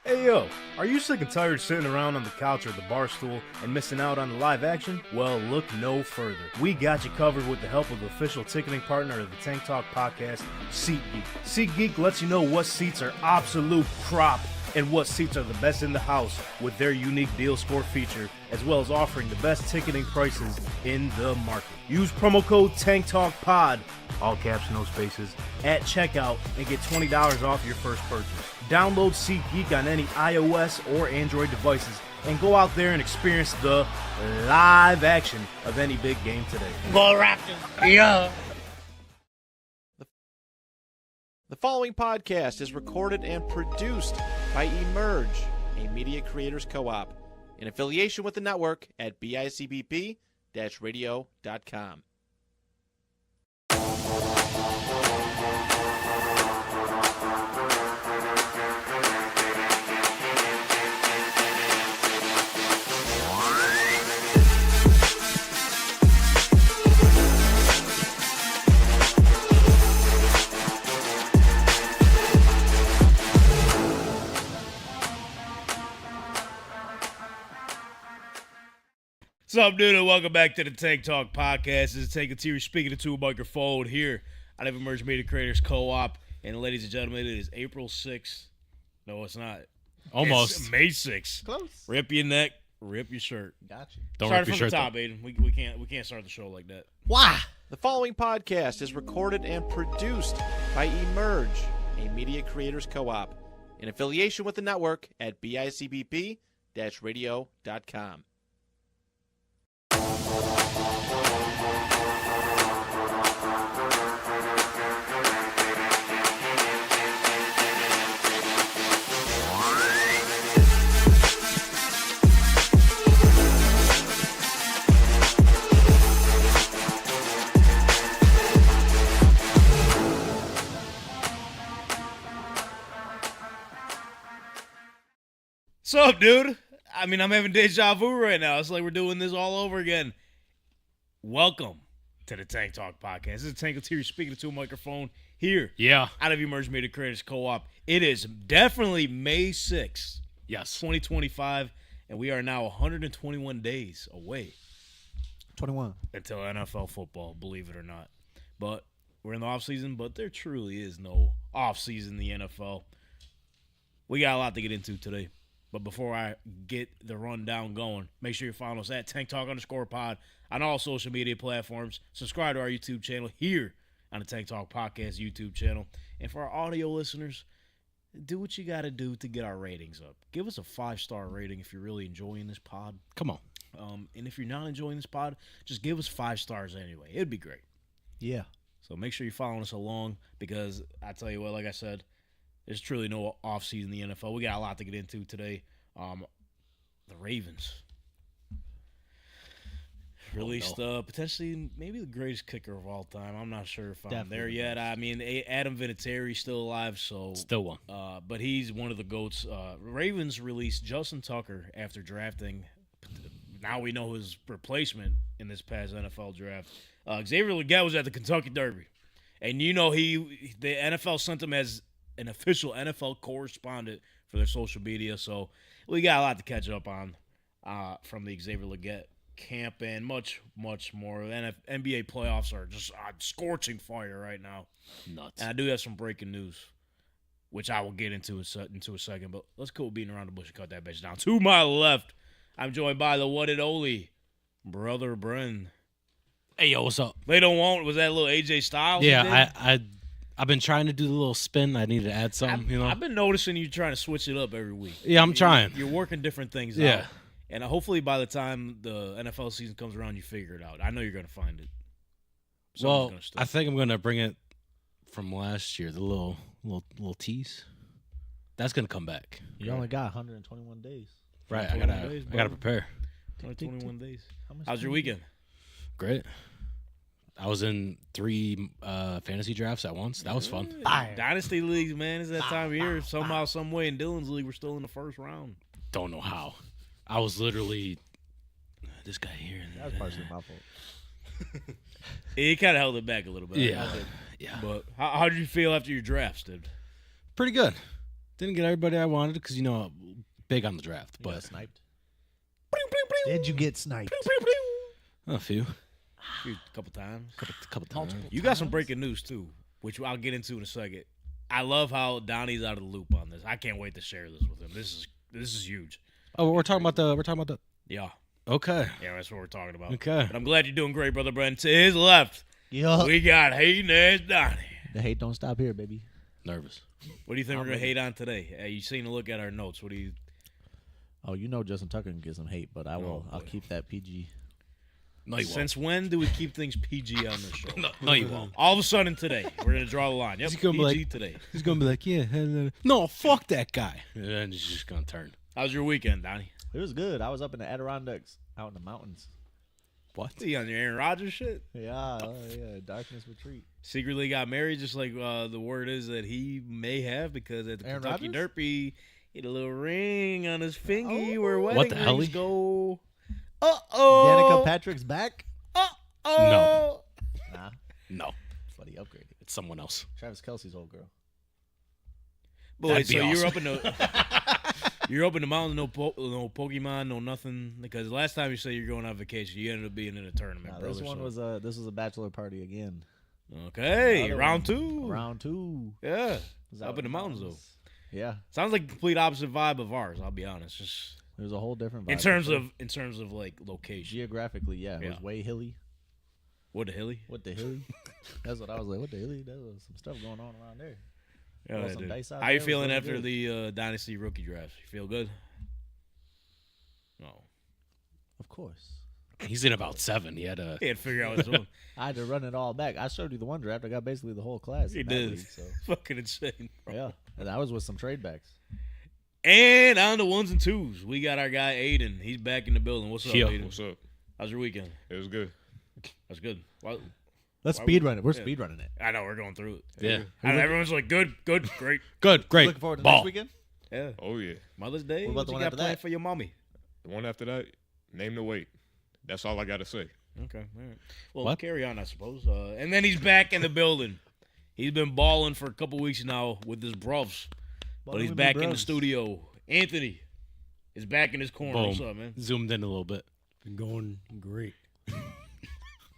Hey yo, are you sick and tired sitting around on the couch or the bar stool and missing out on the live action? Well, look no further. We got you covered with the help of the official ticketing partner of the Tank Talk podcast, SeatGeek. SeatGeek lets you know what seats are absolute crop and what seats are the best in the house with their unique deal score feature, as well as offering the best ticketing prices in the market. Use promo code TANKTALKPOD, all caps, no spaces, at checkout and get $20 off your first purchase. Download SeatGeek on any iOS or Android devices and go out there and experience the live action of any big game today. Go Raptors! Yeah! The following podcast is recorded and produced by Emerge, a media creators co-op, in affiliation with the network at bicbp-radio.com. What's up, dude, and welcome back to the Tank Talk podcast. This is Tank T speaking to a microphone here out of Emerge Media Creators Co-op. And ladies and gentlemen, it is April 6th. No, it's not. Almost. It's May 6th. Close. Rip your neck, rip your shirt. Gotcha. Don't Start rip your from the shirt, top, though. Aiden. We can't start the show like that. Why? The following podcast is recorded and produced by Emerge, a media creators co-op, in affiliation with the network at bicbp-radio.com. What's up, dude? I mean, I'm having deja vu right now. It's like we're doing this all over again. Welcome to the Tank Talk podcast. This is Tank T speaking to a microphone here Yeah. out of Emerge Media Creators Co-op. It is definitely May 6th, Yes. 2025, and we are now 121 days away 21. until NFL football, believe it or not. But we're in the offseason, but there truly is no offseason in the NFL. We got a lot to get into today. But before I get the rundown going, make sure you follow us at TankTalk_pod on all social media platforms. Subscribe to our YouTube channel here on the Tank Talk Podcast YouTube channel. And for our audio listeners, do what you got to do to get our ratings up. Give us a 5-star rating if you're really enjoying this pod. Come on. And if you're not enjoying this pod, just give us 5 stars anyway. It'd be great. Yeah. So make sure you're following us along because I tell you what, like I said, there's truly no offseason in the NFL. We got a lot to get into today. The Ravens released potentially maybe the greatest kicker of all time. I'm not sure if I'm there yet. I mean, Adam Vinatieri's still alive, so Still one. but he's one of the GOATs. Ravens released Justin Tucker after drafting. Now we know his replacement in this past NFL draft. Xavier Legette was at the Kentucky Derby, and you know the NFL sent him as an official NFL correspondent for their social media. So we got a lot to catch up on from the Xavier Legette camp and much, much more. NBA playoffs are just on scorching fire right now. Nuts. And I do have some breaking news, which I will get into a second. But let's go beating around the bush and cut that bitch down. To my left, I'm joined by the one and only Brother Bren. Hey, yo, what's up? They don't want, was that a little AJ Styles? Yeah, I've been trying to do the little spin. I need to add something, you know? I've been noticing you trying to switch it up every week. Yeah, I'm trying. You're working different things Yeah. out. And hopefully by the time the NFL season comes around, you figure it out. I know you're going to find it. Something's Well, gonna stick. I think I'm going to bring it from last year, the little tease. That's going to come back. You only got 121 days. Right, 21 days, I got to bro. prepare. Only 21 days. How much How's your time? weekend? Great. I was in 3 fantasy drafts at once. That was fun. Fire. Dynasty leagues, man. It's that time of year. Somehow, some way, in Dylan's league, we're still in the first round. Don't know how. I was literally this guy here. That was partially my fault. He kind of held it back a little bit. Yeah. I did. Yeah. But how did you feel after your drafts, dude? Pretty good. Didn't get everybody I wanted because, big on the draft. You got But sniped. Did you get sniped? a few. A couple times. Couple times. You got some breaking news too, which I'll get into in a second. I love how Donnie's out of the loop on this. I can't wait to share this with him. This is huge. Oh, we're talking about the. Yeah. Okay. Yeah, that's what we're talking about. Okay. But I'm glad you're doing great, Brother Brent. To his left, we got hating ass Donnie. The hate don't stop here, baby. Nervous. What do you think we're going to hate on today? You seen a look at our notes. What do you... Oh, Justin Tucker can get some hate, but I will. I'll keep that PG. No, you won't. Since when do we keep things PG on this show? No, you won't. All of a sudden today, we're going to draw the line. Yep, He's gonna be PG like- today. He's going to be like, yeah. No, fuck that guy. And then he's just going to turn. How's your weekend, Donnie? It was good. I was up in the Adirondacks, out in the mountains. What? You on your Aaron Rodgers shit? Yeah, darkness retreat. Secretly got married, just like the word is that he may have, because at the Aaron Kentucky Rodgers? Derby, he had a little ring on his fingy where What wedding the hell? rings go. Danica Patrick's back? No. Nah, No. but he upgraded. It's someone else. Travis Kelce's old girl. Boy, That'd so be you're awesome. up in the you're up in the mountains, no Pokemon, no nothing. Because last time you said you're going on vacation, you ended up being in a tournament. Nah, brother, this one so. was a bachelor party again. Okay, Another round one. two. Round two. Yeah, Was up out in the mountains though. Yeah, Sounds like the complete opposite vibe of ours. I'll be honest. Just it was a whole different vibe. in terms of like location. geographically, yeah, it Yeah. was way hilly. What the hilly? What the hilly? That's what I was like. What the hilly? There was some stuff going on around there. Yeah, Roll I some did. dice out How there, you it was feeling really after good. the Dynasty rookie draft? You feel good? No. Of course. He's in about 7. He had a. He had to figure out his own. I had to run it all back. I showed you the one draft. I got basically the whole class. He in that did. league, so Fucking insane. Bro. yeah, and I was with some trade backs. And on the ones and twos, we got our guy Aiden. He's back in the building. What's up, Yo. Aiden? What's up? How's your weekend? It was good. That's good. Well, Let's Why speed would- run it. We're yeah. speed running it. I know we're going through it. Yeah. I know, everyone's like, good, great. Good, great. Looking forward to Ball. next weekend. Yeah. Oh yeah. Mother's Day. What about the you one got after planned that? for your mommy? The one after that, name the weight. That's all I gotta say. Okay. All right. Well, What? carry on, I suppose. And then he's back in the building. He's been balling for a couple weeks now with his bruvs. But he's back in the studio. Anthony is back in his corner. Boom. What's up, man? Zoomed in a little bit. Been going great.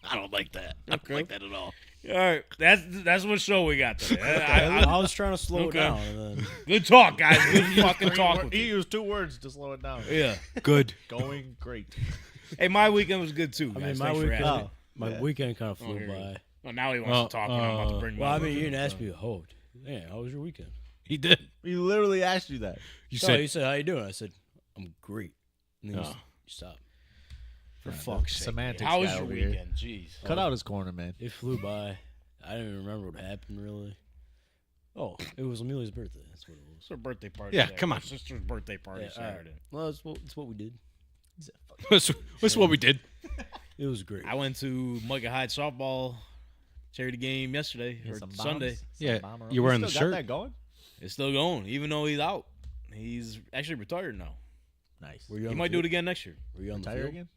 I don't like that. I don't like that at all. All right. That's what show we got today. I was trying to slow Okay. it down. And then Good talk, guys. Good fucking talk. With He you. used 2 words to slow it down. Yeah. Good. Going great. Hey, my weekend was good too, I guys. mean, my Thanks for weekend, asking. my weekend kind of flew here you go. by. Well, now he wants to talk when I'm about to bring Well, my I mean, you didn't ask me to hold. Yeah, how was your weekend? He did. He literally asked you that. You So said. you said, how you doing? I said, I'm great. And then you Oh. stopped. For fuck's sake. Semantics How was guy your over here. weekend? Jeez. Cut out his corner, man. It flew by. I didn't even remember what happened, really. Oh, it was Amelia's birthday. That's what it was. It's her birthday party. Yeah, Saturday. come on. My sister's birthday party Yeah, all right. Saturday. Well, it's what we did. That's what we did. It was great. I went to Micah Hyde softball charity game yesterday or Some bombs, Sunday. some Yeah, bomber- you wearing still the got shirt? that going? It's still going, even though he's out. He's actually retired now. Nice. Were you He on the might do it field? again next year. Were you on the Retire field? again?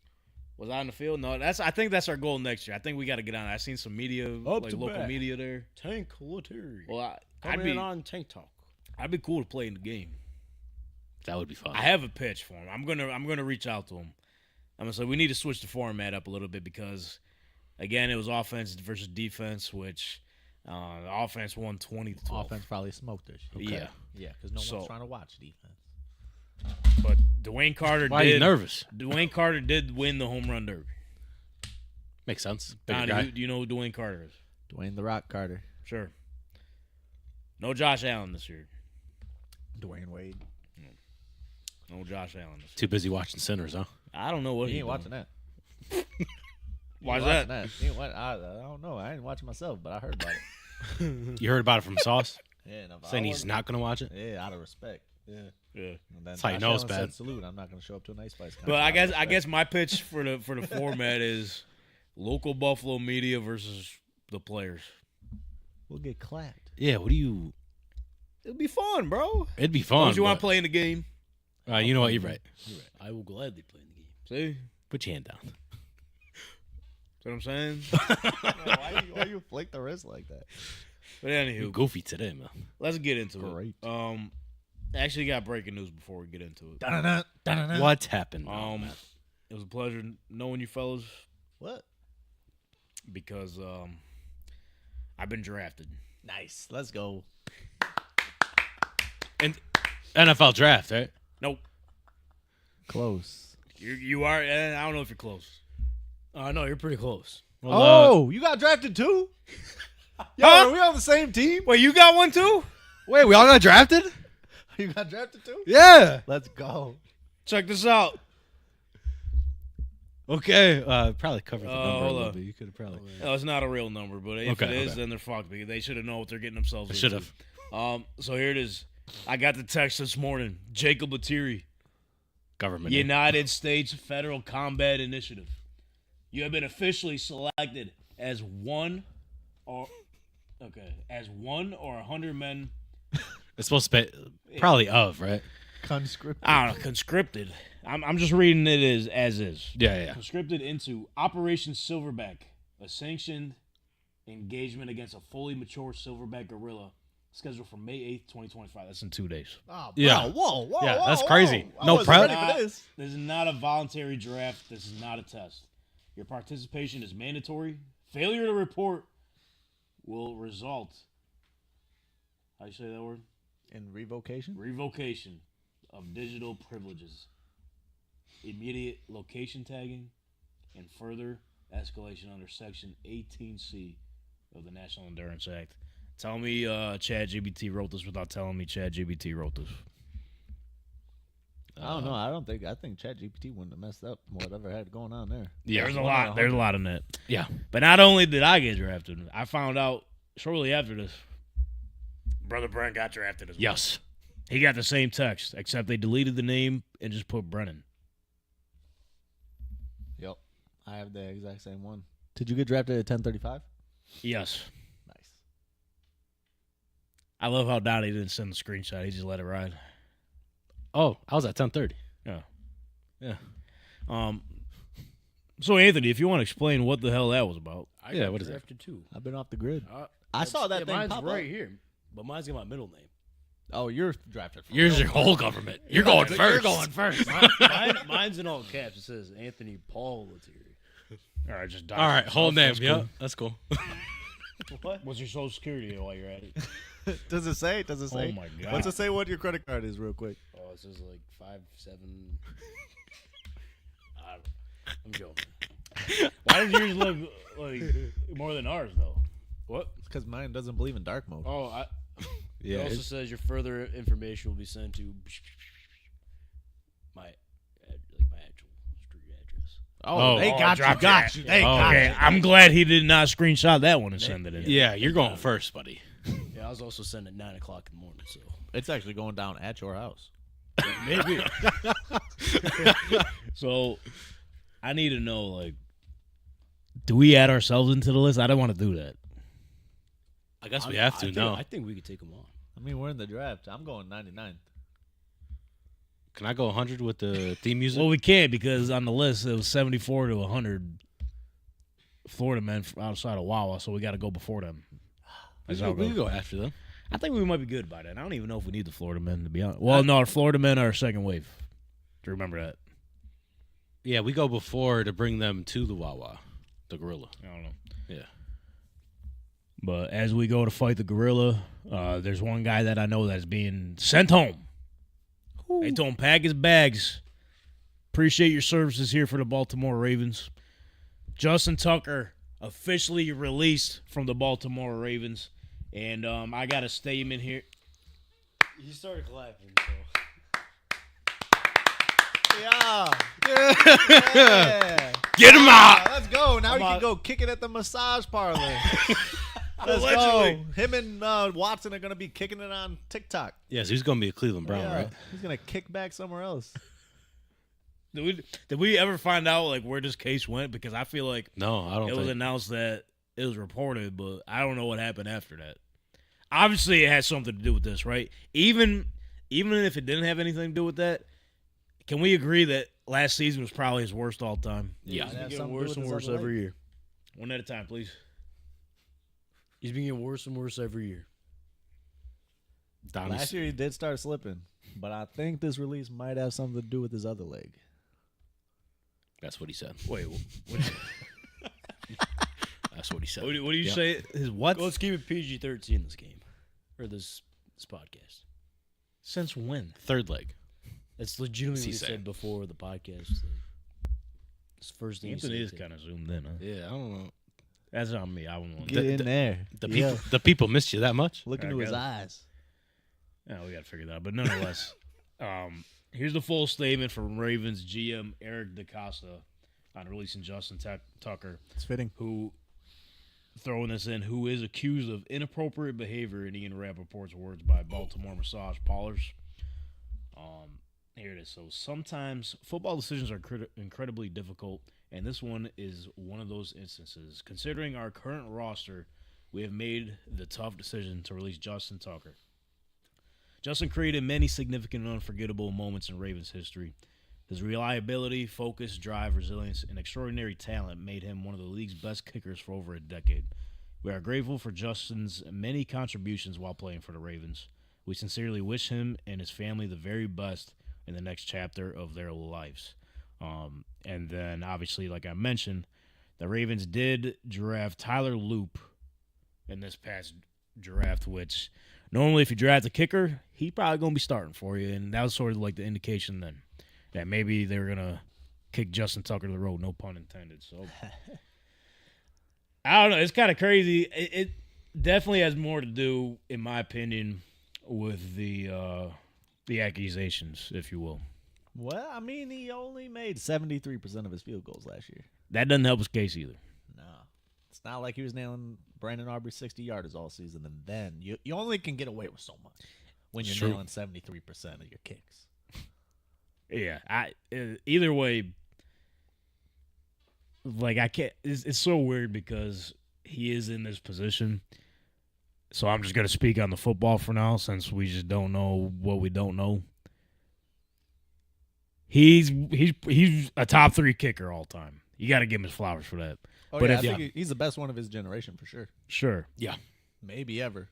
Was I on the field? No, I think that's our goal next year. I think we got to get on. I seen some media, Up like to local bat. media there. Tank Letary. Well, I'd Coming be in on Tank Talk. I'd be cool to play in the game. That would be fun. I have a pitch for him. I'm gonna reach out to him. I'm gonna say we need to switch the format up a little bit because, again, it was offense versus defense, which the offense won 20-12. Offense probably smoked this. Yeah, Yeah, because no So- one's trying to watch defense. but Dwayne Carter Why are you did. nervous? Dwayne Carter did win the home run derby. Makes sense. Bigger Donnie, guy. do you know who Dwayne Carter is? Dwayne the Rock Carter. Sure. No Josh Allen this year. Dwayne Wade. No Josh Allen this year. Too busy watching Sinners, huh? I don't know what He he's ain't watching that. Why's He ain't that? watching He ain't I don't know. I ain't watching myself, but I heard about it. You heard about it from Sauce? Yeah, and if I Saying he's wasn't- not going to watch it? Yeah, out of respect. Yeah. Yeah. And then That's how you Josh know it's Allen bad. said, salute. I'm not going to show up to a nice place. But I guess my pitch for the format is local Buffalo media versus the players. we'll get clapped. Yeah, what do you... It'd be fun, bro. It'd be As long fun. as you want to but- play in the game. You know what? You're right. You're right. I will gladly play in the game. See? Put your hand down. See what I'm saying? why you flick the wrist like that? But You're anywho, goofy today, man. let's get into Great. it. Actually, got breaking news before we get into it. What's happened? It was a pleasure knowing you fellas What? because I've been drafted. Nice. Let's go. And NFL draft, right? Nope. Close. You are. I don't know if you're close. No, you're pretty close. Well, you got drafted too? Yo, Huh? are we on the same team? Wait, you got one too? wait, we all got drafted? You got drafted too? Yeah. Let's go. Check this out. Okay. Probably covered the number a hold little up. bit. You could have probably. No, it's not a real number, but if Okay, it is, okay. then they're fucked because they should have known what they're getting themselves into. Should have. So here it is. I got the text this morning. Jacob Lettieri, Government. United States Federal Combat Initiative. You have been officially selected as one or 100 men. It's supposed to be probably right? Conscript. I don't know, conscripted. I'm just reading it as is. Yeah. Conscripted into Operation Silverback, a sanctioned engagement against a fully mature silverback gorilla scheduled for May 8th, 2025. That's in 2 days. Oh, Yeah. Whoa. Yeah, that's whoa. crazy. I No wasn't prep? ready for this. This is not a voluntary draft. This is not a test. Your participation is mandatory. Failure to report will result. How you say that word? In revocation? Revocation of digital privileges, immediate location tagging, and further escalation under Section 18C of the National Endurance Act. Tell me ChatGPT wrote this without telling me ChatGPT wrote this. I don't know. I think ChatGPT wouldn't have messed up whatever had going on there. Yeah. There's a lot. There's a lot in that. Yeah. But not only did I get drafted, I found out shortly after this, Brother Brent got drafted as well. Yes. He got the same text, except they deleted the name and just put Brennan. Yep. I have the exact same one. Did you get drafted at 1035? Yes. Nice. I love how Donnie didn't send the screenshot. He just let it ride. Oh, I was at 10:30. Yeah. So, Anthony, if you want to explain what the hell that was about. Yeah, what is it? Drafted too. I've been off the grid. I saw that thing Mine's pop right up. here, but mine's got my middle name. Oh, you're drafted. For Yours your whole government. You're going first. You're going first. Mine's in all caps. It says Anthony Paul Lettieri. All right, just All right, whole name. That's Yeah, cool. that's cool. What? What's your social security while you're at it? Does it say? Does it say? Oh, my God. What's it say what your credit card is real quick? Oh, it says like 5, 7. I'm joking. Why does yours look like more than ours, though? What? It's because mine doesn't believe in dark mode. Oh, Yeah. it also says your further information will be sent to my actual street address. Oh, they oh, got drop you. Got that. you. They Oh, got Okay, you. I'm glad he did not screenshot that one and send it in. Yeah, you're going first, buddy. Yeah, I was also sent at 9 o'clock in the morning. So It's actually going down at your house. maybe. So, I need to know, like, do we add ourselves into the list? I don't want to do that. I guess we have to now. I think we could take them on. I mean, we're in the draft. I'm going 99th. Can I go 100 with the theme music? Well, we can't because on the list it was 74 to 100 Florida men from outside of Wawa, so we got to go before them. we That's how it can goes. go after them. I think we might be good by that. I don't even know if we need the Florida men, to be honest. Well, no, Florida men are second wave. Do you remember that? Yeah, we go before to bring them to the Wawa, the gorilla. I don't know. Yeah. But as we go to fight the gorilla, there's one guy that I know that's being sent home. They told him pack his bags. Appreciate your services here for the Baltimore Ravens. Justin Tucker officially released from the Baltimore Ravens. And I got a statement here. You started clapping, so. Yeah. Get him out! Let's go. Now I'm we can out. go kick it at the massage parlor. Let's Allegedly. go. Him and Watson are going to be kicking it on TikTok. Yes, he's going to be a Cleveland Brown, Yeah. right? He's going to kick back somewhere else. Did we ever find out like where this case went? Because I feel like No, I don't it was think. announced that it was reported, but I don't know what happened after that. Obviously, it has something to do with this, right? Even if it didn't have anything to do with that, can we agree that last season was probably his worst all time? Yeah. He's It has been getting something to do worse with and his worse other every leg. year. One at a time, please. He's been getting worse and worse every year. Last year he did start slipping, but I think this release might have something to do with his other leg. That's what he said. Wait, what, That's what he said. what do you say? His what? Well, let's keep it PG-13 this game. Or this podcast. Since when? Third leg. That's legitimately He what he said. said before the podcast. Like, it's the first thing Anthony he is said. kind of zoomed in, huh? Yeah, I don't know. That's on me. I won't. Get in there. The people missed you that much? Look into his eyes. Yeah, we got to figure that out. But nonetheless, here's the full statement from Ravens GM Eric DeCosta on releasing Justin Tucker, It's fitting. who, throwing this in, who is accused of inappropriate behavior in Ian Rappaport's words by Baltimore massage parlors. Here it is. So sometimes football decisions are incredibly difficult, and this one is one of those instances. Considering our current roster, we have made the tough decision to release Justin Tucker. Justin created many significant and unforgettable moments in Ravens history. His reliability, focus, drive, resilience, and extraordinary talent made him one of the league's best kickers for over a decade. We are grateful for Justin's many contributions while playing for the Ravens. We sincerely wish him and his family the very best in the next chapter of their lives. And then, obviously, like I mentioned, the Ravens did draft Tyler Loop in this past draft, which normally if you draft a kicker, he's probably going to be starting for you. And that was sort of like the indication then that maybe they were going to kick Justin Tucker to the road, no pun intended. So, I don't know. It's kind of crazy. It definitely has more to do, in my opinion, with the accusations, if you will. Well, I mean, he only made 73% of his field goals last year. That doesn't help his case either. No. It's not like he was nailing Brandon Aubrey 60-yarders all season, and then you only can get away with so much when you're True. nailing 73% of your kicks. Yeah, either way, like I can't. It's so weird because he is in this position. So I'm just gonna speak on the football for now, since we just don't know what we don't know. He's a top 3 kicker all time. You got to give him his flowers for that. Oh, But yeah, if- I think he's the best one of his generation for sure. Sure. Yeah. Maybe ever.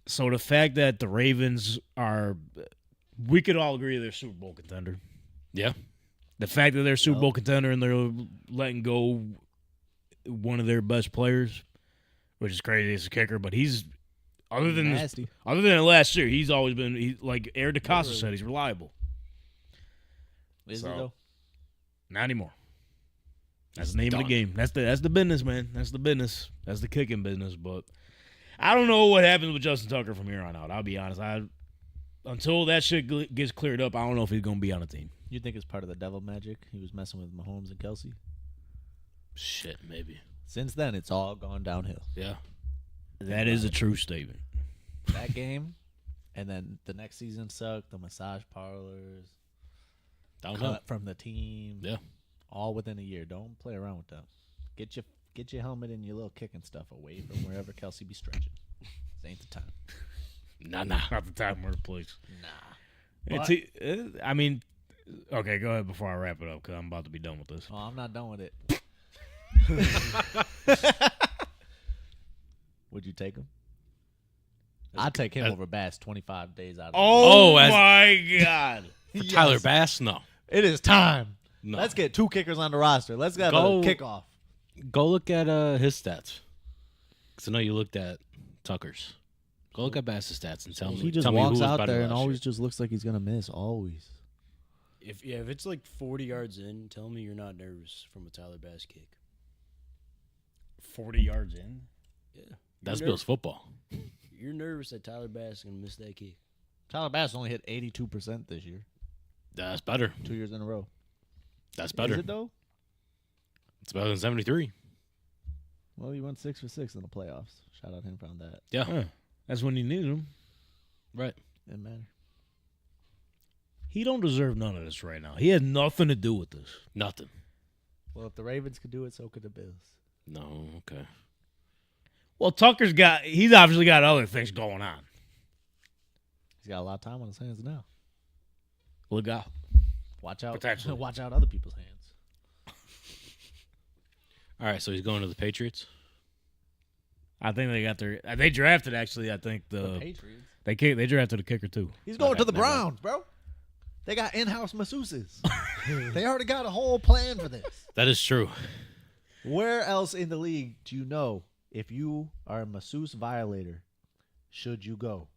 So the fact that the Ravens are, we could all agree they're Super Bowl contender. Yeah. The fact that they're Super Bowl contender and they're letting go one of their best players, which is crazy as a kicker, but he's other than Nasty. other than last year, he's always been like Eric DeCosta said, he's reliable. Is So, he though? Not anymore. That's the name of the game. That's the business, man. That's the business. That's the kicking business. But I don't know what happens with Justin Tucker from here on out. I'll be honest. Until that shit gets cleared up, I don't know if he's going to be on the team. You think it's part of the devil magic? He was messing with Mahomes and Kelsey. Shit, maybe. Since then, it's all gone downhill. Yeah. That is a true statement. That game, and then the next season sucked. The massage parlors, Downhill. cut from the team. Yeah. All within a year. Don't play around with them. Get your helmet and your little kicking stuff away from wherever Kelsey be stretching. This ain't the time. Nah. Not the time or the place. Nah. I mean, okay, go ahead before I wrap it up because I'm about to be done with this. Oh, I'm not done with it. Would you take him? I'd take him over Bass 25 days out of the Oh, as- my God. Yes. Tyler Bass? No. It is time. No. Let's get 2 kickers on the roster. Let's get Go. a kickoff. Go look at his stats. Because I know you looked at Tucker's. Go look at Bass's stats and tell me. He just tell me walks who was out better there and last always year. just looks like he's going to miss. Always. If it's like 40 yards in, tell me you're not nervous from a Tyler Bass kick. 40 yards in? Yeah. That's You're Bills football. You're nervous that Tyler Bass is going to miss that kick. Tyler Bass only hit 82% this year. That's better. 2 years in a row. That's better. Is it though? It's better than 73. Well, he went 6 for 6 in the playoffs. Shout out him from that. Yeah. Huh. That's when you need him. Right. Didn't matter. He don't deserve none of this right now. He has nothing to do with this. Nothing. Well, if the Ravens could do it, so could the Bills. No. Okay. Well, he's obviously got other things going on. He's got a lot of time on his hands now. Look out. Watch out. Potentially. Watch out other people's hands. All right. So he's going to the Patriots. I think they got they drafted, actually, I think The the Patriots. They drafted a kicker too. He's going to the Browns, bro. They got in-house masseuses. They already got a whole plan for this. That is true. Where else in the league do you know if you are a masseuse violator, should you go?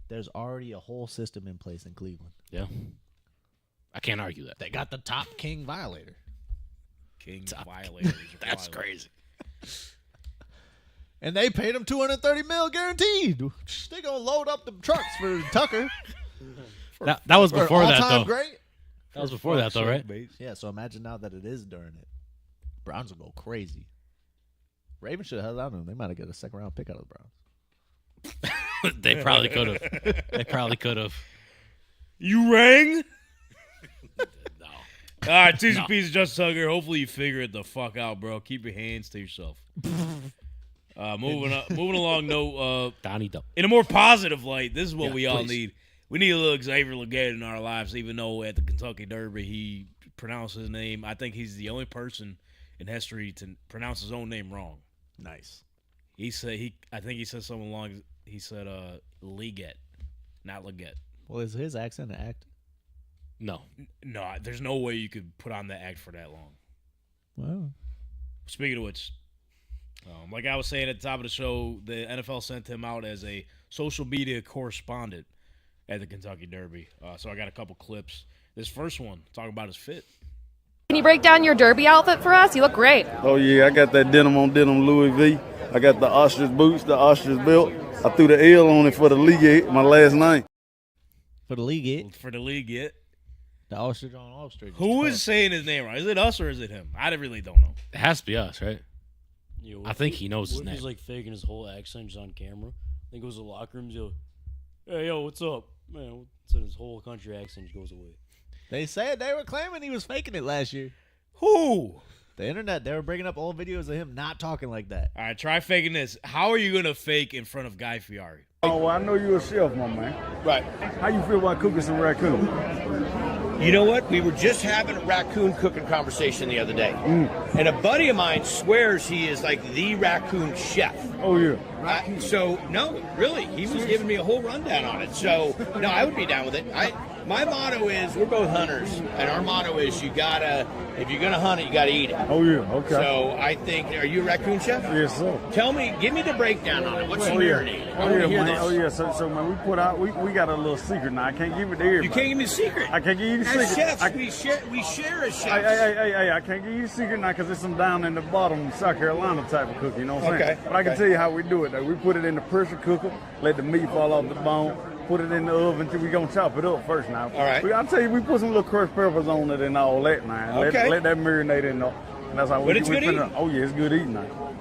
There's already a whole system in place in Cleveland. Yeah. I can't argue that. They got the top king violator. King violators. That's crazy. And they paid him $230 million guaranteed. They gonna load up the trucks for Tucker. That was before that, all-time though. great. That was before that, though, right? Yeah, so imagine now that it is during it. Browns will go crazy. Ravens should have held on to them. They might have got a second-round pick out of the Browns. They probably could have. They probably could have. You rang? No. All right, Teaser Piece of Justice Hugger. Hopefully you figure it the fuck out, bro. Keep your hands to yourself. Moving along, Donnie Doe. in a more positive light, this is what we all please. need. We need a little Xavier Legette in our lives, even though at the Kentucky Derby he pronounced his name. I think he's the only person in history to pronounce his own name wrong. Nice. I think he said something along. He said Legette, not Legette. Well, is his accent an act? No. No, there's no way you could put on that act for that long. Wow. Speaking of which, like I was saying at the top of the show, the NFL sent him out as a social media correspondent at the Kentucky Derby. So I got a couple clips. This first one, talking about his fit. Can you break down your Derby outfit for us? You look great. Oh, yeah, I got that denim on denim Louis V. I got the ostrich boots, the ostrich belt. I threw the L on it for the league, my last name. For the league, For the league, yet. the ostrich on ostrich. Who is saying his name right? Is it us or is it him? I really don't know. It has to be us, right? Yeah, I think he knows his what if name. He's like faking his whole accent just on camera. Then goes to the locker rooms, hey, yo, what's up? Man, so his whole country accent just goes away. They said they were claiming he was faking it last year. Who? The internet, they were bringing up old videos of him not talking like that. All right, try faking this. How are you going to fake in front of Guy Fieri? Oh, well, I know you're a chef, my man. Right. How you feel about cooking some raccoon? You know what? We were just having a raccoon cooking conversation the other day. And a buddy of mine swears he is like the raccoon chef. Oh, yeah. So, no, really, he was giving me a whole rundown on it. So, no, I would be down with it. My motto is, we're both hunters, and our motto is if you're going to hunt it, you got to eat it. Oh, yeah, okay. So, I think, are you a raccoon chef? Yes, sir. Give me the breakdown on it. What's you marinade? I Oh, want yeah, to hear man. this. Oh, yeah, so man, we got a little secret now. I can't give it to everybody. You can't give me the secret. I can't give you the As secret. chefs, we share as chefs. Hey, I can't give you the secret now because there's some down in the bottom South Carolina type of cooking, you know what I'm saying? Okay, But I can okay. tell you how we do it, though. We put it in the pressure cooker, let the meat fall off the bone, put it in the oven until we're going to chop it up first now. All right. I'll tell you, we put some little crushed peppers on it and all that, man. Okay. Let that marinate in there. And that's how But it's good eating. Oh, yeah, it's good eating now.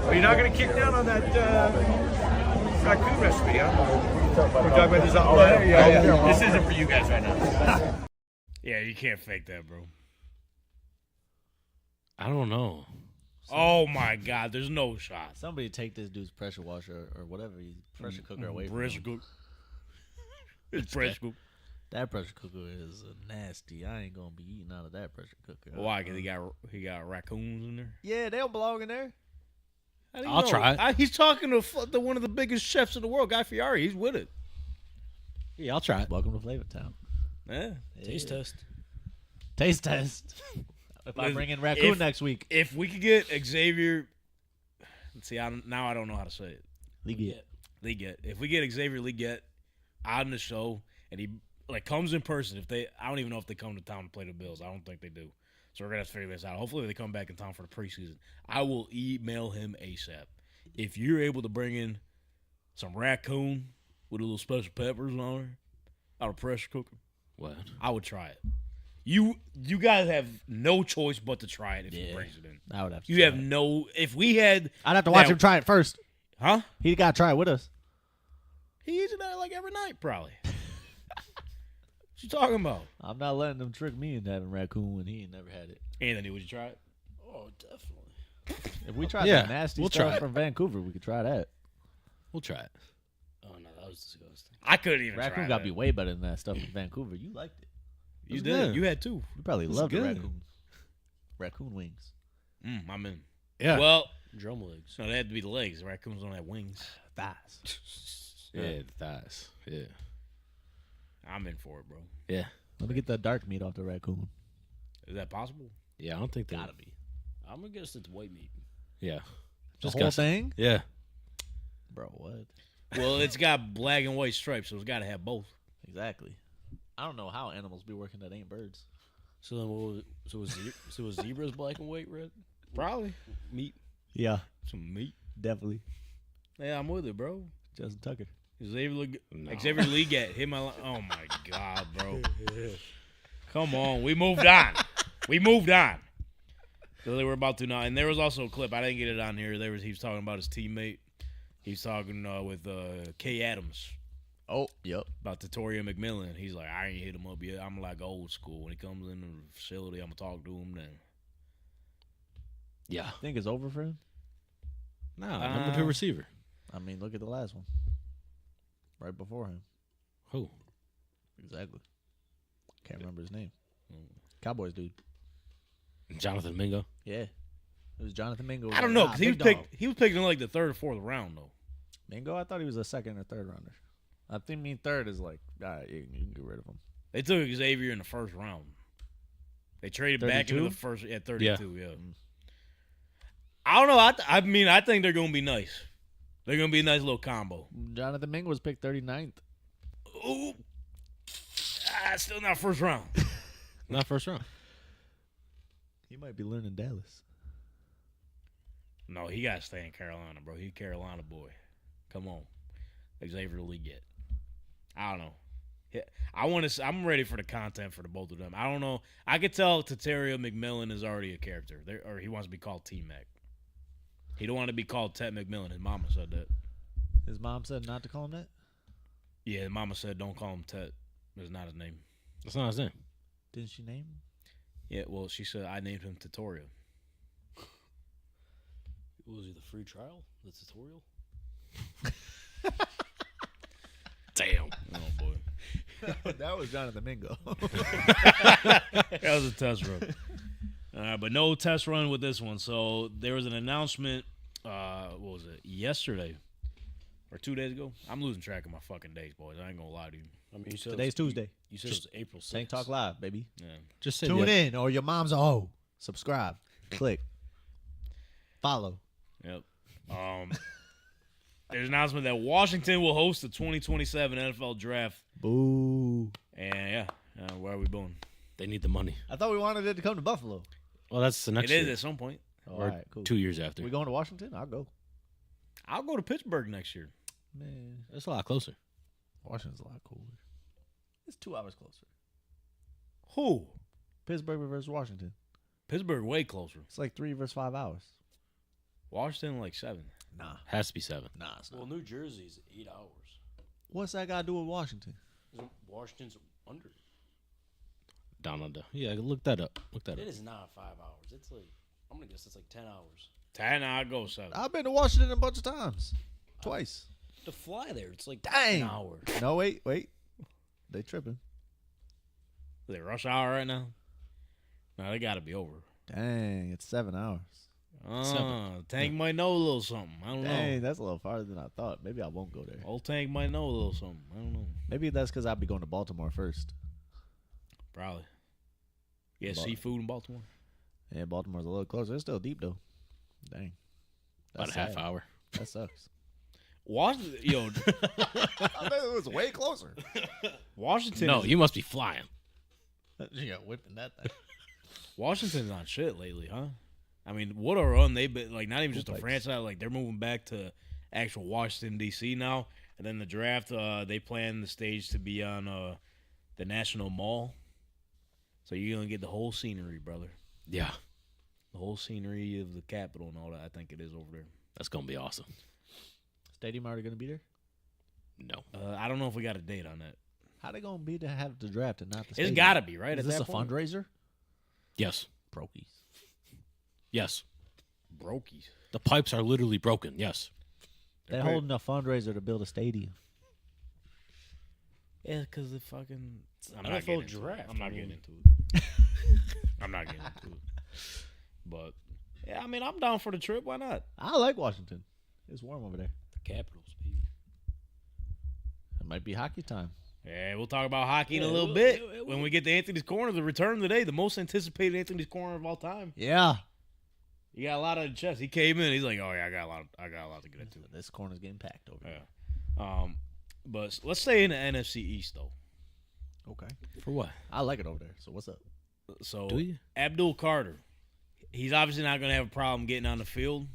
Are you not going to kick down on that raccoon recipe, huh? We're talking about this on yeah. This isn't for you guys right now. Yeah, you can't fake that, bro. I don't know. Oh, my God. There's no shot. Somebody take this dude's pressure washer or whatever, his pressure cooker away from Pressure him. cook. It's pressure cook. That pressure cooker is nasty. I ain't gonna be eating out of that pressure cooker. Why? Because he got raccoons in there? Yeah, they don't belong in there. How do you I'll know? try it. He's talking to one of the biggest chefs in the world, Guy Fieri. He's with it. Yeah, I'll try it. Welcome to Flavor Town. Yeah. Taste test. Taste test. If I bring in raccoon next week. If we could get Xavier, let's see, now I don't know how to say it. Legette. If we get Xavier Legette on the show and he comes in person, I don't even know if they come to town to play the Bills. I don't think they do. So we're gonna have to figure this out. Hopefully they come back in town for the preseason. I will email him ASAP. If you're able to bring in some raccoon with a little special peppers on it out of pressure cooker, What? I would try it. You guys have no choice but to try it if he brings it in. I would have to You try have it. no. If we had, I'd have to watch him try it first. huh? He got to try it with us. He eats it like every night, probably. What you talking about? I'm not letting them trick me into having raccoon when he ain't never had it. Anthony, would you try it? Oh, definitely. If we try Yeah, the nasty we'll try stuff it. from Vancouver, we could try that. We'll try it. Oh, no, that was disgusting. I couldn't even Raccoon try got that. to be way better than that stuff from Vancouver. You liked it. You was did. good. You had two. You probably was loved the good. raccoon. Raccoon wings. I'm in. Yeah. Well, Drum legs. no, they had to be the legs. Raccoons don't have wings. Thighs. Yeah, the thighs. Yeah. I'm in for it, bro. Yeah. Let me get the dark meat off the raccoon. Is that possible? Yeah, I don't think Gotta be. I'm gonna guess it's white meat. Yeah. The Just whole guessing. thing? Yeah. Bro, what? Well, it's got black and white stripes, so it's got to have both. Exactly. I don't know how animals be working that ain't birds. So then, what was it? So was zebras black and white, red? Probably. Meat. Yeah, Some meat. definitely. Yeah, I'm with it, bro. Justin Tucker. Xavier Legette hit my line. Oh, my God, bro. Come on. We moved on. So they were about to now. And there was also a clip. I didn't get it on here. He was talking about his teammate. He's talking with Kay Adams. Oh, yep. About Tatoria McMillan. He's like, I ain't hit him up yet. I'm like old school. When he comes in the facility, I'm going to talk to him then. Yeah. Think it's over for him? No, number 2 receiver. I mean, look at the last one. Right before him. Who? Exactly. Can't remember his name. Cowboys dude. Jonathan Mingo. Yeah. It was Jonathan Mingo. I don't know, because he was picked in like the 3rd or 4th round, though. Mingo? I thought he was a 2nd or 3rd rounder. I think third is like, all right, you can get rid of him. They took Xavier in the 1st round. They traded 32? back into the first, 32, yeah. I don't know. I mean, I think they're going to be nice. They're going to be a nice little combo. Jonathan Mingo was picked 39th. Ooh. Still not 1st round. Not 1st round. He might be learning Dallas. No, he got to stay in Carolina, bro. He's a Carolina boy. Come on. Xavier Legette. I don't know. I'm ready for the content for the both of them. I don't know. I could tell Tataria McMillan is already a character, or he wants to be called T-Mac. He don't want to be called Ted McMillan. His mama said that. His mom said not to call him that? Yeah, his mama said don't call him Ted. That's not his name. That's not his name. Didn't she name him? Yeah, well, she said I named him Tatoria. Was he the free trial? The tutorial? Damn. Oh, boy. That was Jonathan Mingo. That was a test run. But no test run with this one. So there was an announcement, what was it, yesterday or 2 days ago? I'm losing track of my fucking days, boys. I ain't going to lie to you. I mean, you said Today's Tuesday. You said it was April 6th. Tank Talk Live, baby. Yeah. Just said Tune in or your mom's a hoe. Subscribe. Click. Follow. Yep. There's an announcement that Washington will host the 2027 NFL Draft. Boo. And, where are we going? They need the money. I thought we wanted it to come to Buffalo. Well, that's the next It year. is at some point. Oh, Or all right, cool. 2 years after. We going to Washington? I'll go. I'll go to Pittsburgh next year. Man, That's a lot closer. Washington's a lot cooler. It's 2 hours closer. Who? Pittsburgh versus Washington. Pittsburgh way closer. It's like 3 versus 5 hours. Washington like 7. Nah. Has to be 7. Nah, it's not. Well, New Jersey's 8 hours. What's that got to do with Washington? Washington's under. Down under. Yeah, look that up. Look that It up. is not 5 hours. It's like, I'm going to guess it's like 10 hours. 10, I'll go 7. I've been to Washington a bunch of times. Twice. To fly there, it's like Dang. 10 hours. No, wait. They tripping. Is it rush hour right now? No, they got to be over. Dang, it's 7 hours. Tank might know a little something. I don't Dang, know. that's a little farther than I thought. Maybe I won't go there. Old Tank might know a little something. I don't know. Maybe that's because I'll be going to Baltimore first. Probably. Yeah, Baltimore. seafood in Baltimore. Yeah, Baltimore's a little closer. It's still deep, though. Dang. About That's a half sad. hour. That sucks. Washington, I bet it was way closer. Washington. No, you must be flying. You got whipping that thing. Washington's on shit lately, huh? I mean, what a run they've been, like, not even just a Bikes. franchise, like, they're moving back to actual Washington, D.C. now. And then the draft, they plan the stage to be on the National Mall. So you're going to get the whole scenery, brother. Yeah. The whole scenery of the Capitol and all that, I think it is over there. That's going to be awesome. Stadium already going to be there? No. I don't know if we got a date on that. How they going to be to have the draft and not the stadium? It's got to be, right? Is at this that a point? fundraiser? Yes. Brokies. Yes. Brokies. The pipes are literally broken. Yes. They're holding a fundraiser to build a stadium. Yeah, because the fucking I'm NFL not getting into draft. it. I'm not I mean- getting into it. I'm not getting into it. But yeah, I mean, I'm down for the trip. Why not? I like Washington. It's warm over there. The Capitals, baby. It might be hockey time. Yeah, we'll talk about hockey in a little bit when we get to Anthony's Corner. The return today, the most anticipated Anthony's Corner of all time. Yeah. He got a lot on the chest. He came in. He's like, "Oh yeah, I got a lot to get into." This corner's getting packed over here. Yeah. But let's stay in the NFC East though. Okay. For what? I like it over there. So what's up? So Do you? Abdul Carter, he's obviously not going to have a problem getting on the field,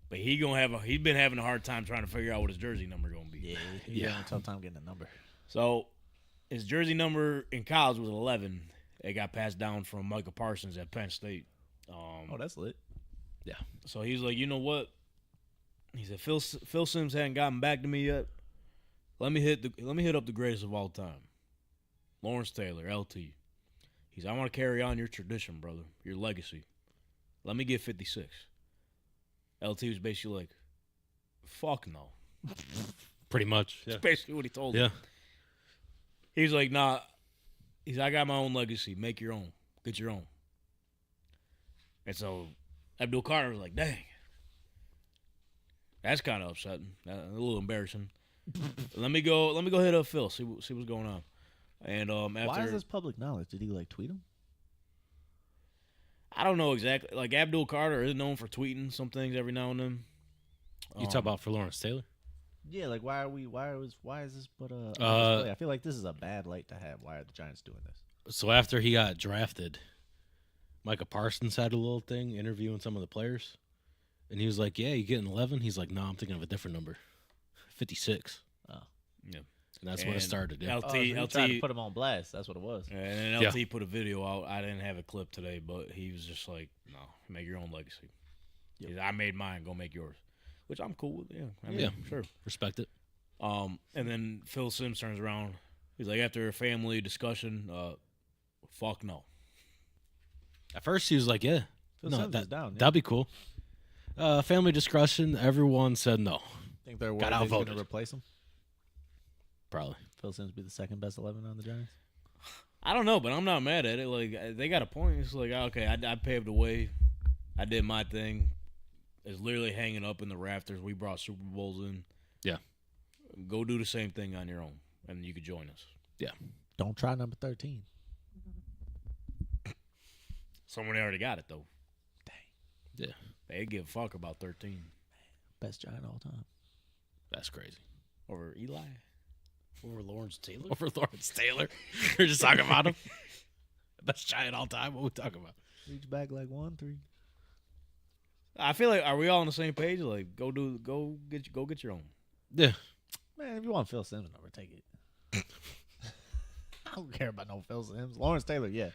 but he's been having a hard time trying to figure out what his jersey number going to be. Yeah, he's having a tough time getting a number. So his jersey number in college was 11. It got passed down from Micah Parsons at Penn State. Oh, that's lit. Yeah. So he's like, you know what? He said Phil Simms hadn't gotten back to me yet. Let me hit up the greatest of all time, Lawrence Taylor, LT. He said, I want to carry on your tradition, brother, your legacy. Let me get 56. LT was basically like, fuck no. Pretty much. Yeah. That's basically what he told Yeah. him. He was like, nah. He said, I got my own legacy. Make your own. Get your own. And so Abdul Carter was like, dang. That's kind of upsetting. A little embarrassing. Let me go hit up Phil, see what's going on. And after, why is this public knowledge? Did he tweet him? I don't know exactly. Like Abdul Carter is known for tweeting some things every now and then. You talk about for Lawrence Taylor? Yeah, like why is this but on display? I feel like this is a bad light to have. Why are the Giants doing this? So after he got drafted, Micah Parsons had a little thing interviewing some of the players. And he was like, yeah, you getting 11? He's like, no, I'm thinking of a different number. 56. Oh. Yeah. And that's when it started. Yeah. LT tried to put him on blast. That's what it was. And then LT put a video out. I didn't have a clip today, but he was just like, no, make your own legacy. Yep. I made mine, go make yours. Which I'm cool with. Yeah. I mean, sure. Respect it. And then Phil Simms turns around. He's like, after a family discussion, fuck no. At first, he was like, yeah. Phil Simms is down. Yeah. That'd be cool. Family discussion, everyone said no. Think they're worried going to replace him? Probably. Phil Simms be the second best 11 on the Giants? I don't know, but I'm not mad at it. Like, they got a point. It's like, okay, I paved the way. I did my thing. It's literally hanging up in the rafters. We brought Super Bowls in. Yeah. Go do the same thing on your own, and you could join us. Yeah. Don't try number 13. Someone already got it, though. Dang. Yeah. They give a fuck about 13. Best Giant all time. That's crazy. Over Eli? Over Lawrence Taylor? Over Lawrence Taylor? We're just talking about him. Best Giant all time? What are we talking about? Reach back like 1-3. I feel like, are we all on the same page? Like, go get your own. Yeah. Man, if you want Phil Simms number, take it. I don't care about no Phil Simms. Lawrence Taylor, yeah.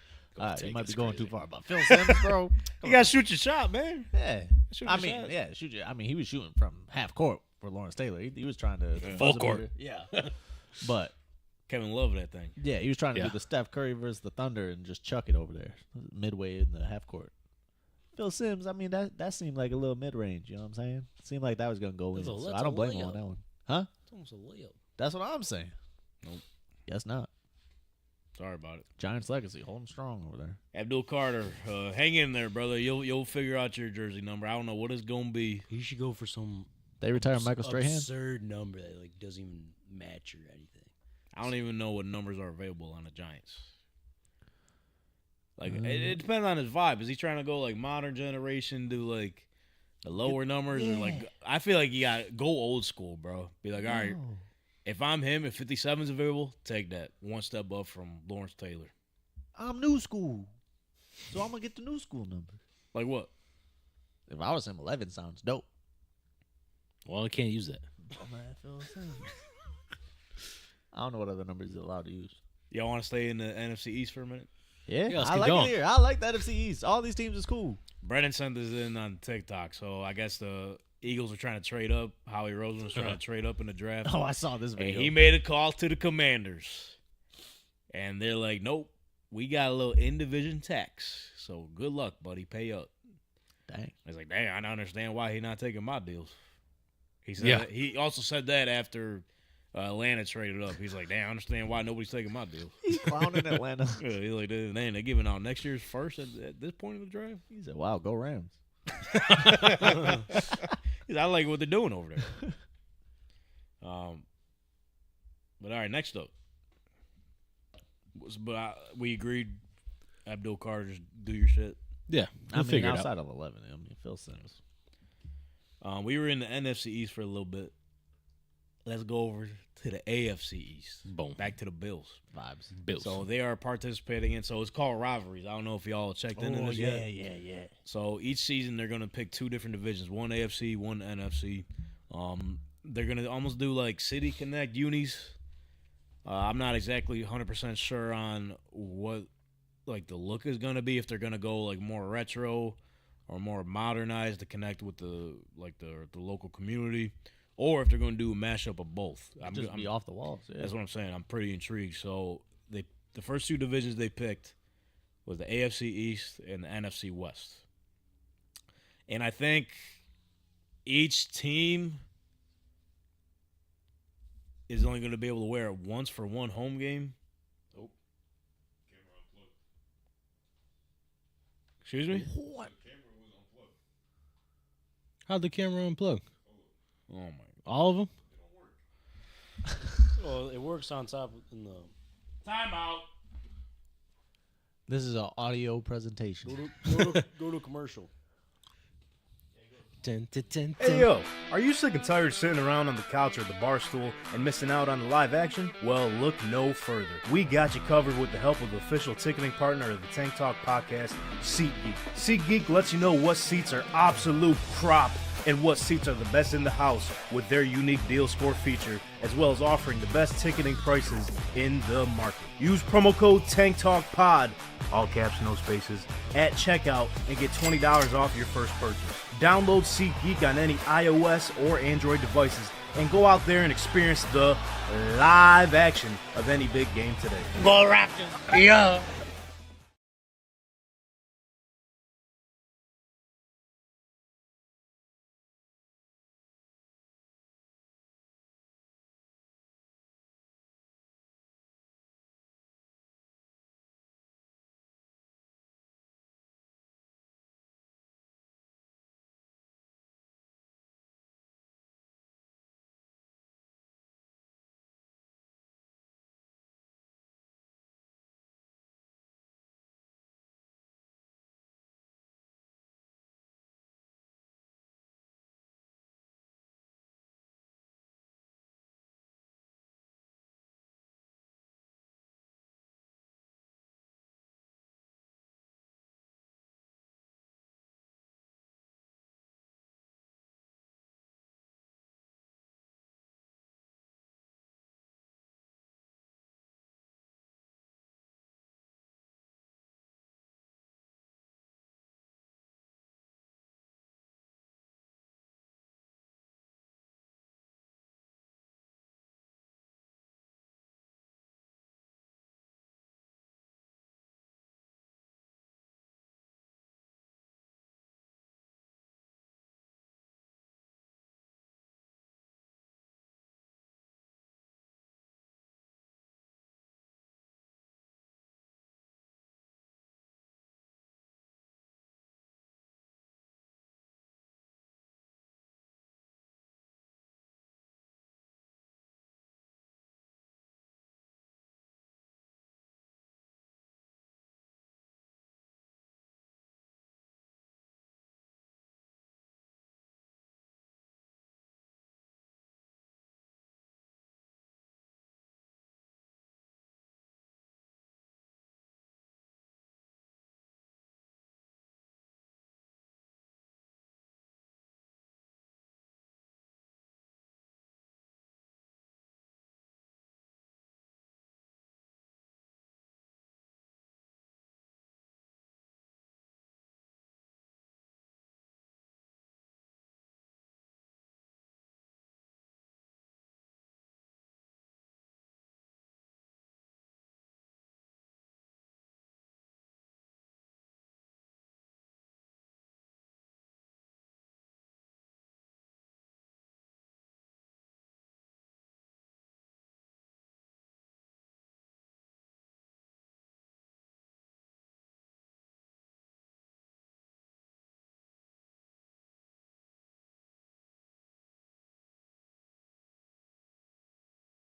You might be going too far. But Phil Simms, bro. You got to shoot your shot, man. Yeah. Shoot I your mean, shot. yeah, shoot your. I mean, he was shooting from half court for Lawrence Taylor. He was trying to full court. Yeah. But Kevin loved that thing. yeah, he was trying to do the Steph Curry versus the Thunder and just chuck it over there midway in the half court. Phil Simms, I mean, that seemed like a little mid-range, you know what I'm saying? Seemed like that was going to go in. So I don't blame him on that one. Huh? It's almost a layup. That's what I'm saying. Nope. Guess not. Sorry about it. Giants legacy, holding strong over there. Abdul Carter, hang in there, brother. You'll figure out your jersey number. I don't know what it's going to be. He should go for some They retired Michael Strahan? absurd number that doesn't even match or anything. I don't even know what numbers are available on the Giants. Like, it depends on his vibe. Is he trying to go, like, modern generation, do, like, the lower numbers? Or, like, I feel like you got to go old school, bro. Be like, all right, if I'm him, if 57's available, take that. One step up from Lawrence Taylor. I'm new school. So I'm going to get the new school number. Like what? If I was him, 11 sounds dope. Well, I can't use that. I don't know what other numbers he's allowed to use. Y'all want to stay in the NFC East for a minute? Yeah, let's I keep like going. it here. I like the NFC East. All these teams is cool. Brennan sent this in on TikTok, so I guess the Eagles are trying to trade up. Howie Roseman was trying to trade up in the draft. Oh, I saw this video. And he made a call to the Commanders. And they're like, nope, we got a little in-division tax. So good luck, buddy. Pay up. Dang. I was like, dang, I don't understand why he's not taking my deals. He said that, he also said that after Atlanta traded up. He's like, damn, I understand why nobody's taking my deals. He's clowning Atlanta. Yeah, he's like, dang, they're giving out next year's first at this point in the draft. He said, wow, go Rams. I like what they're doing over there. But all right, next up. We agreed, Abdul Carter, just do your shit. Yeah, I mean, it out. outside of 11, I mean, Phil Sims. We were in the NFC East for a little bit. Let's go over to the AFC East. Boom. Back to the Bills. Vibes. Bills. So they are participating in. So it's called rivalries. I don't know if y'all checked into this yet. Yeah. So each season they're gonna pick 2 different divisions, one AFC, one NFC. They're gonna almost do like City Connect unis. I'm not exactly 100% sure on what like the look is gonna be. If they're gonna go like more retro or more modernized to connect with the local community, or if they're going to do a mashup of both. I'm be off the walls. Yeah. That's what I'm saying. I'm pretty intrigued. So the first 2 divisions they picked was the AFC East and the NFC West. And I think each team is only going to be able to wear it once for one home game. Oh. Excuse me? What? How'd the camera unplug? Oh, my God. All of them? Well, it works on top in the. Timeout. This is an audio presentation. Go to commercial. Hey yo, are you sick and tired sitting around on the couch or the bar stool and missing out on the live action? Well, look no further. We got you covered with the help of the official ticketing partner of the Tank Talk podcast, SeatGeek. SeatGeek lets you know what seats are absolute crop and what seats are the best in the house with their unique deal score feature, as well as offering the best ticketing prices in the market. Use promo code TANKTALKPOD, all caps, no spaces, at checkout and get $20 off your first purchase. Download SeatGeek on any iOS or Android devices and go out there and experience the live action of any big game today. Go Raptors! Yeah!